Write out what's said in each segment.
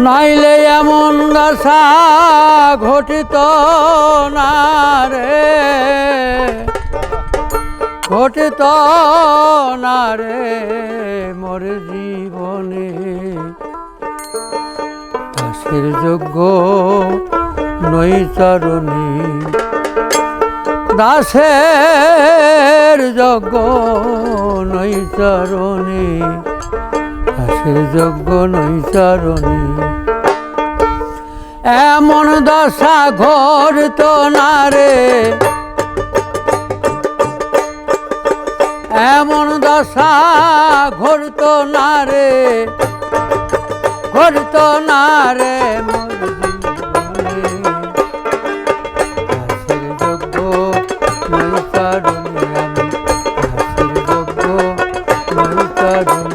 নাইলে এমন দশা ঘটিত না রে, ঘটিত না রে মোর জীবনে। দাসের যোগ্য নই চরণী, দাসের যোগ্য নই চরণী, দাসের যোগ্য নই চরণী। এমন দশা ঘটিত না রে, এমন দশা ঘটিত না রে, ঘটিত না রে মোর জীবনে। দাসের যোগ্য নই চরণী, আমি দাসের যোগ্য নই চরণী।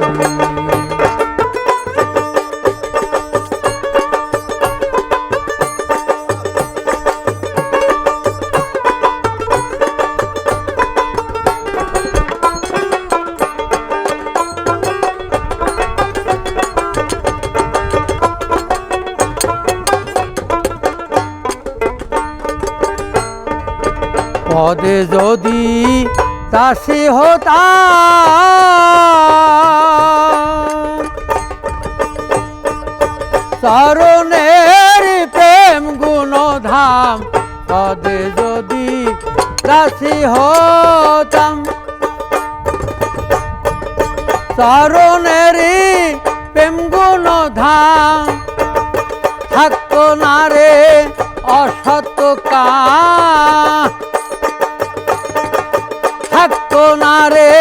পদে যদি দাসী হতাম, চরণের প্রেম গুণধাম। পদে যদি দাসী হতাম, চরণের প্রেম গুণধাম। থাকতো না রে অসত্য কাম, থাকতো না রে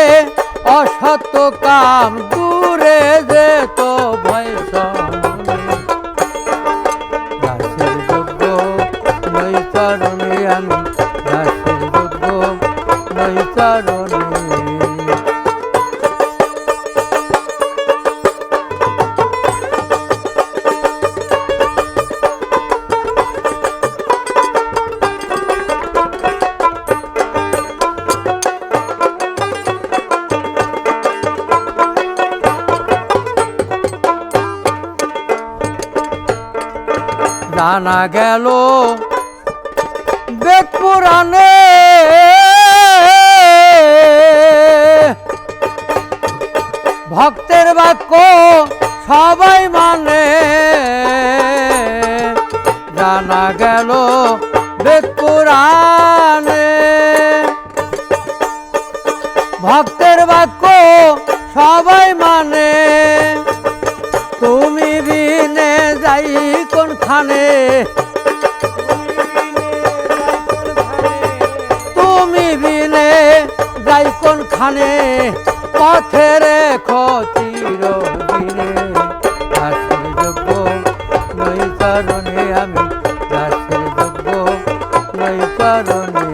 অসত্য কাম। দূরে যেত ভয় সমনে। দাসের যোগ্য নই চরণে, আমি দাসের যোগ্য নই চরণে। জানা গেল বেদ পুরাণে, ভক্তের বাক্য সবাই মানে। জানা গেল বেদ পুরাণে, ভক্তের বাক্য সবাই মানে। তুমি বিনে যাই কোনখানে, তুমি বিনে যাই কোনখানে। পথে রেখো চিরদিনে। দাসের যোগ্য নই চরণে, আমি দাসের যোগ্য নই চরণে।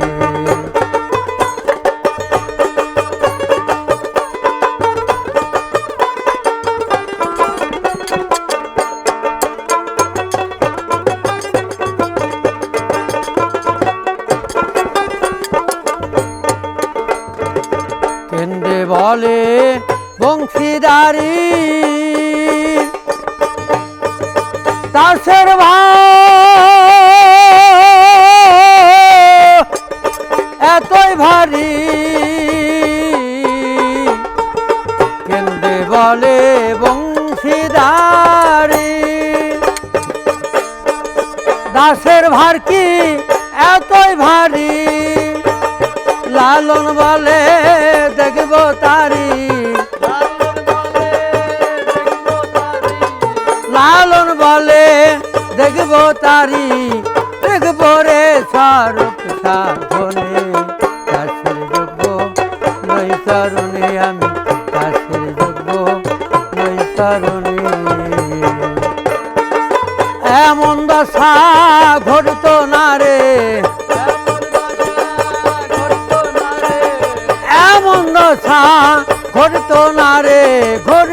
কেন্দ্রে বলে বংশীদারি, দাসের ভার এতই ভারী। কেন্দ্রে বলে বংশীদারি, দাসের ভার কি এতই ভারী। লালন বলে দেখব তারি, লালন বলে দেখব তারি। দেখব রে স্বরূপ সাধনে। দাসের যোগ্য নই চরণে, আমি দাসের যোগ্য নই চরণে। এমন দশা ঘটিত না রে, এমন দশা ঘটিত না রে, ঘটিত